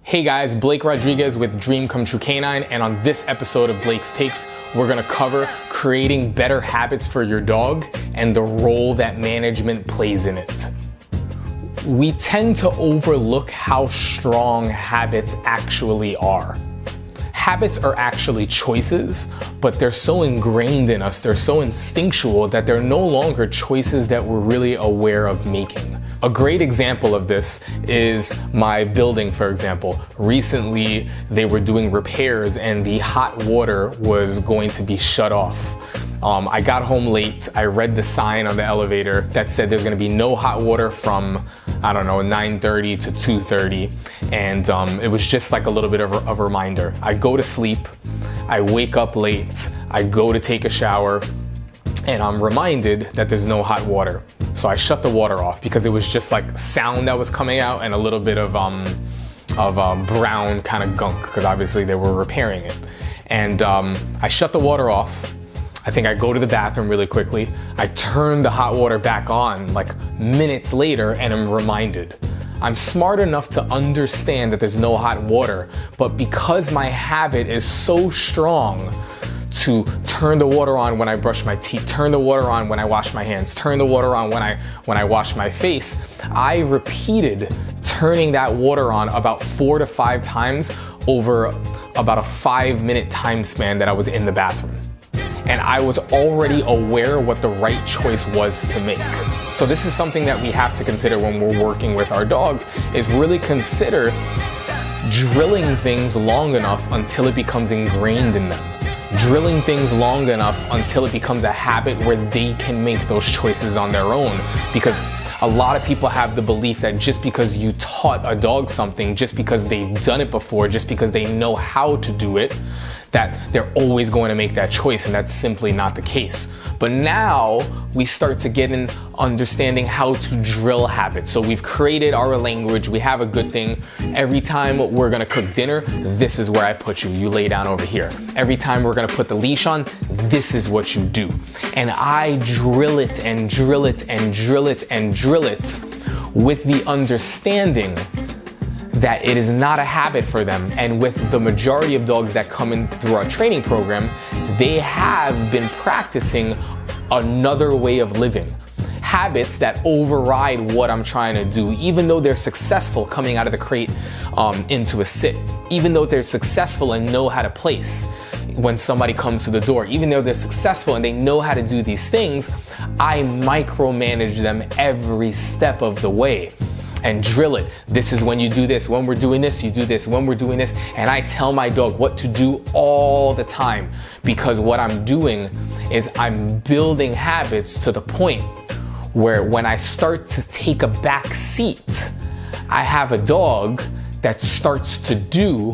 Hey guys, Blake Rodriguez with Dream Come True Canine, and on this episode of Blake's Takes, we're gonna cover creating better habits for your dog and the role that management plays in it. We tend to overlook how strong habits actually are. Habits are actually choices, but they're so ingrained in us, they're so instinctual that they're no longer choices that we're really aware of making. A great example of this is my building, for example. Recently, they were doing repairs and the hot water was going to be shut off. I got home late, I read the sign on the elevator that said there's gonna be no hot water from, 9:30 to 2:30, and it was just like a little bit of a reminder. I go to sleep, I wake up late, I go to take a shower, and I'm reminded that there's no hot water. So I shut the water off because it was just like sound that was coming out and a little bit of brown kind of gunk, because obviously they were repairing it. And I shut the water off. I think I go to the bathroom really quickly. I turn the hot water back on like minutes later and I'm reminded. I'm smart enough to understand that there's no hot water, but because my habit is so strong to turn the water on when I brush my teeth, turn the water on when I wash my hands, turn the water on when I wash my face, I repeated turning that water on about 4 to 5 times over about a 5-minute time span that I was in the bathroom. And I was already aware what the right choice was to make. So this is something that we have to consider when we're working with our dogs, is really consider drilling things long enough until it becomes ingrained in them. Drilling things long enough until it becomes a habit where they can make those choices on their own. Because a lot of people have the belief that just because you taught a dog something, just because they've done it before, just because they know how to do it, that they're always going to make that choice, and that's simply not the case. But now we start to get in understanding how to drill habits. So we've created our language, we have a good thing. Every time we're gonna cook dinner, this is where I put you. You lay down over here. Every time we're gonna put the leash on, this is what you do. And I drill it and drill it and drill it and drill it with the understanding that it is not a habit for them. And with the majority of dogs that come in through our training program, they have been practicing another way of living. Habits that override what I'm trying to do, even though they're successful coming out of the crate into a sit, even though they're successful and know how to place when somebody comes to the door, even though they're successful and they know how to do these things, I micromanage them every step of the way. And drill it. This is when you do this. When we're doing this, you do this. When we're doing this. And I tell my dog what to do all the time, because what I'm doing is I'm building habits to the point where when I start to take a back seat, I have a dog that starts to do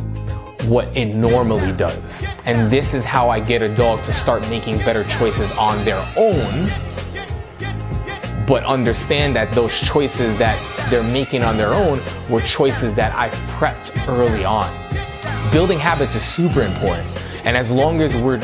what it normally does. And this is how I get a dog to start making better choices on their own, but understand that those choices that they're making on their own were choices that I've prepped early on. Building habits is super important. And as long as we're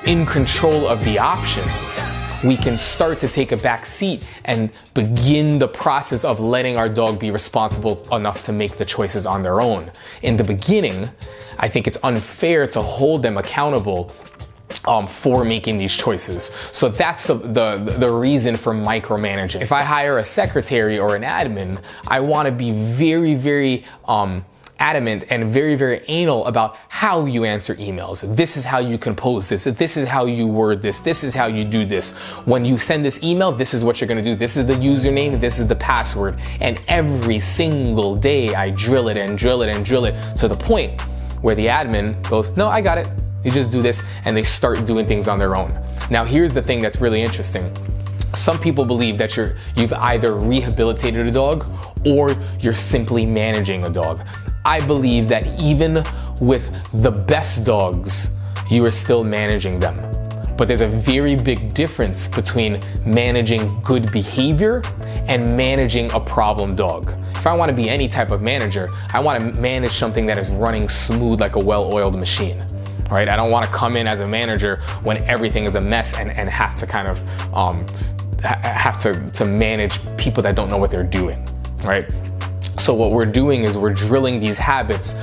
in control of the options, we can start to take a back seat and begin the process of letting our dog be responsible enough to make the choices on their own. In the beginning, I think it's unfair to hold them accountable for making these choices. So that's the reason for micromanaging. If I hire a secretary or an admin, I want to be very, very adamant and very, very anal about how you answer emails. This is how you compose this. This is how you word this. This is how you do this. When you send this email, this is what you're going to do. This is the username. This is the password. And every single day I drill it and drill it and drill it to the point where the admin goes, no, I got it. You just do this, and they start doing things on their own. Now, here's the thing that's really interesting. Some people believe that you've either rehabilitated a dog or you're simply managing a dog. I believe that even with the best dogs, you are still managing them. But there's a very big difference between managing good behavior and managing a problem dog. If I want to be any type of manager, I want to manage something that is running smooth like a well-oiled machine. Right? I don't want to come in as a manager when everything is a mess and have to kind of have to manage people that don't know what they're doing, right? So what we're doing is we're drilling these habits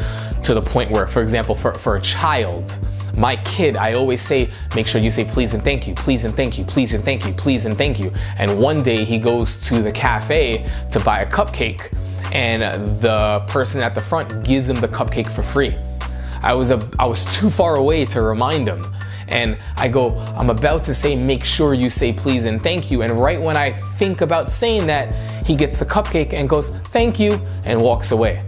to the point where, for example, for a child, my kid, I always say, make sure you say please and thank you, please and thank you, please and thank you, please and thank you. And one day he goes to the cafe to buy a cupcake, and the person at the front gives him the cupcake for free. I was too far away to remind him. And I go, I'm about to say, make sure you say please and thank you. And right when I think about saying that, he gets the cupcake and goes, thank you, and walks away.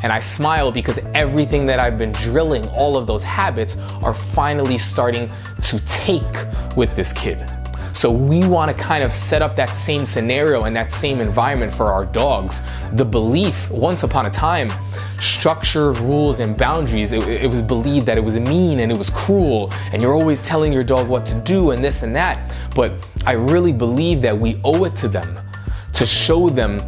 And I smile because everything that I've been drilling, all of those habits are finally starting to take with this kid. So we want to kind of set up that same scenario and that same environment for our dogs. The belief, once upon a time, structure, rules, and boundaries, it was believed that it was mean and it was cruel, and you're always telling your dog what to do and this and that. But I really believe that we owe it to them to show them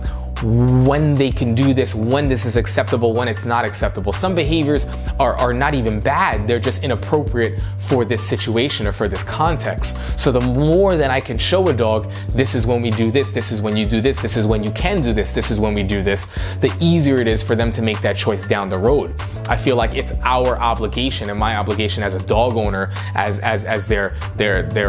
when they can do this, when this is acceptable, when it's not acceptable. Some behaviors are not even bad, they're just inappropriate for this situation or for this context. So the more that I can show a dog, this is when we do this, this is when you do this, this is when you can do this, this is when we do this, the easier it is for them to make that choice down the road. I feel like it's our obligation and my obligation as a dog owner, as their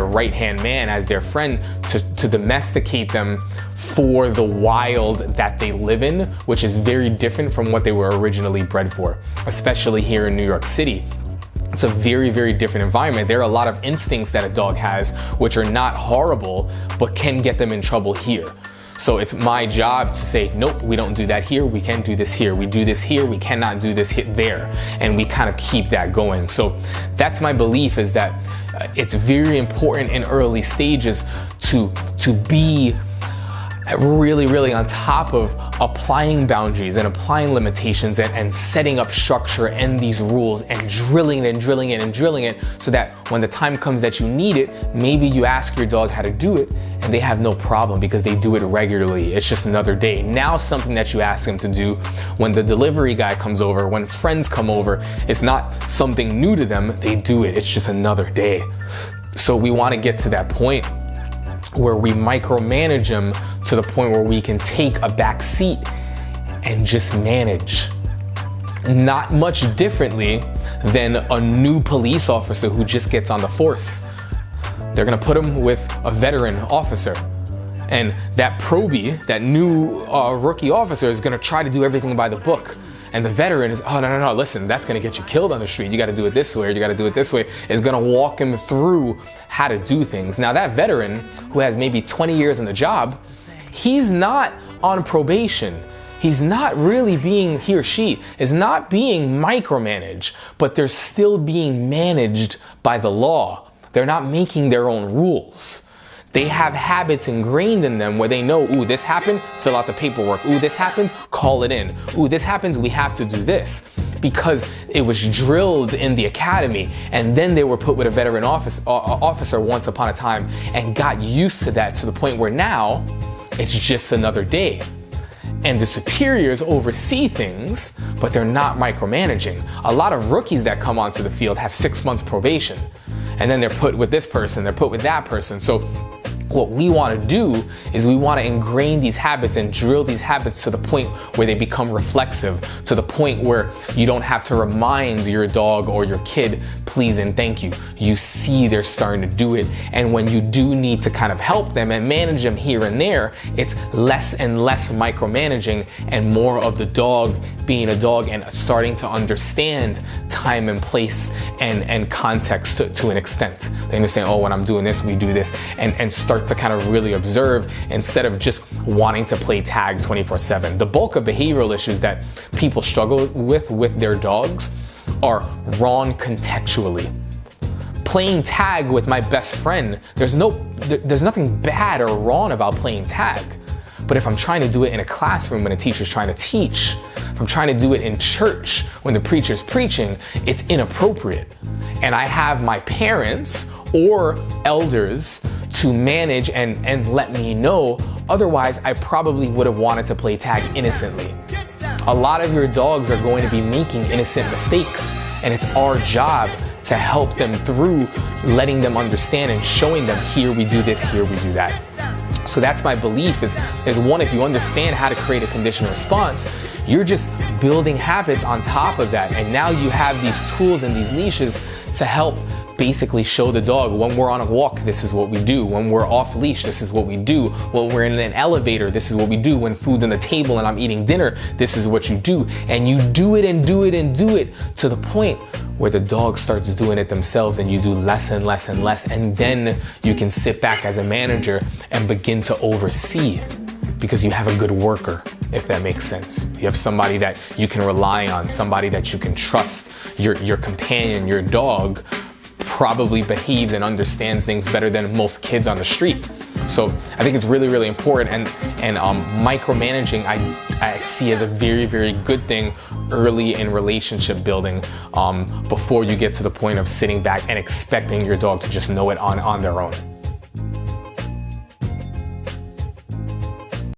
right-hand man, as their friend, to domesticate them for the wild that they live in, which is very different from what they were originally bred for, especially here in New York City. It's a very, very different environment. There are a lot of instincts that a dog has, which are not horrible, but can get them in trouble here. So it's my job to say, nope, we don't do that here. We can do this here. We do this here. We cannot do this there. And we kind of keep that going. So that's my belief, is that it's very important in early stages to be really, really on top of applying boundaries and applying limitations and setting up structure and these rules and drilling it and drilling it and drilling it, so that when the time comes that you need it, maybe you ask your dog how to do it and they have no problem because they do it regularly. It's just another day. Now something that you ask them to do when the delivery guy comes over, when friends come over, it's not something new to them, they do it. It's just another day. So we want to get to that point where we micromanage them to the point where we can take a back seat and just manage. Not much differently than a new police officer who just gets on the force. They're gonna put him with a veteran officer. And that probie, that new rookie officer, is gonna try to do everything by the book. And the veteran is, oh, no, listen, that's gonna get you killed on the street. You gotta do it this way, or you gotta do it this way. Is gonna walk him through how to do things. Now that veteran, who has maybe 20 years on the job, he's not on probation. He's not really being, he or she is not being micromanaged, but they're still being managed by the law. They're not making their own rules. They have habits ingrained in them where they know, ooh, this happened, fill out the paperwork. Ooh, this happened, call it in. Ooh, this happens, we have to do this. Because it was drilled in the academy, and then they were put with a veteran officer once upon a time and got used to that to the point where now it's just another day. And the superiors oversee things, but they're not micromanaging. A lot of rookies that come onto the field have 6 months probation, and then they're put with this person, they're put with that person. So what we want to do is we want to ingrain these habits and drill these habits to the point where they become reflexive, to the point where you don't have to remind your dog or your kid, please and thank you. You see they're starting to do it. And when you do need to kind of help them and manage them here and there, it's less and less micromanaging and more of the dog being a dog and starting to understand time and place and context to an extent. They understand, oh, when I'm doing this, we do this, and start to kind of really observe instead of just wanting to play tag 24/7. The bulk of behavioral issues that people struggle with their dogs are wrong contextually. Playing tag with my best friend, there's nothing bad or wrong about playing tag. But if I'm trying to do it in a classroom when a teacher's trying to teach, if I'm trying to do it in church when the preacher's preaching, it's inappropriate. And I have my parents or elders to manage and let me know. Otherwise, I probably would have wanted to play tag innocently. A lot of your dogs are going to be making innocent mistakes, and it's our job to help them through letting them understand and showing them, here we do this, here we do that. So that's my belief is one, if you understand how to create a conditioned response, you're just building habits on top of that. And now you have these tools and these leashes to help basically show the dog, when we're on a walk, this is what we do. When we're off leash, this is what we do. When we're in an elevator, this is what we do. When food's on the table and I'm eating dinner, this is what you do. And you do it and do it and do it to the point where the dog starts doing it themselves, and you do less and less and less. And then you can sit back as a manager and begin to oversee, because you have a good worker, if that makes sense. You have somebody that you can rely on, somebody that you can trust. Your companion, your dog, probably behaves and understands things better than most kids on the street. So I think it's really, really important, and micromanaging I see as a very, very good thing early in relationship building, before you get to the point of sitting back and expecting your dog to just know it on their own.